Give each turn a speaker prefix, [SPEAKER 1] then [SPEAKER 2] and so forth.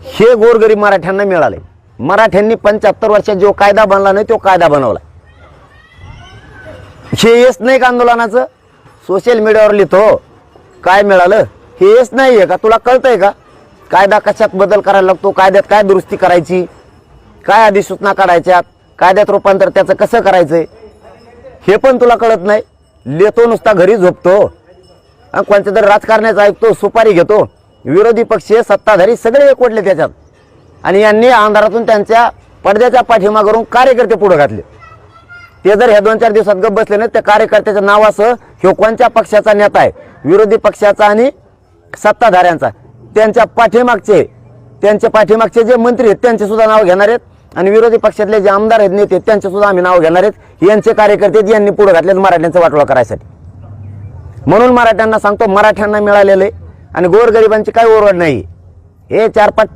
[SPEAKER 1] हे गोरगरीब मराठ्यांना मिळाले. मराठ्यांनी 75 वर्षात जो कायदा बनला नाही तो कायदा बनवला. हे येस नाही का आंदोलनाचं? सोशल मीडियावर लिहितो काय मिळालं हे येस नाही आहे का? तुला कळतंय का कायदा कशात बदल करायला लागतो, कायद्यात काय दुरुस्ती करायची, काय अधिसूचना काढायच्यात, कायद्यात रूपांतर त्याचं कसं करायचंय हे पण तुला कळत नाही. लिहितो नुसता, घरी झोपतो, कोणत्या तरी राजकारण्याचं ऐकतो, सुपारी घेतो. विरोधी पक्ष सत्ताधारी सगळे एकवटले त्याच्यात आणि यांनी अंधारातून त्यांच्या पडद्याच्या पाठीमागून कार्यकर्ते पुढे घातले. ते जर ह्या 2-4 दिवसात गप्प बसले नाही त्या कार्यकर्त्याच्या नावासह ह्यो कोणत्या पक्षाचा नेता आहे, विरोधी पक्षाचा आणि सत्ताधाऱ्यांचा, त्यांच्या पाठीमागचे जे मंत्री आहेत त्यांचे सुद्धा नाव घेणार आहेत आणि विरोधी पक्षातले जे आमदार आहेत, नेते, त्यांचे सुद्धा आम्ही नाव घेणार आहेत. यांचे कार्यकर्ते यांनी पुढे घातलेत मराठ्यांचं वाटोळा करायसाठी. म्हणून मराठ्यांना सांगतो, मराठ्यांना मिळालेलं आहे आणि गोरगरिबांची काही ओरड नाही. हे 4-5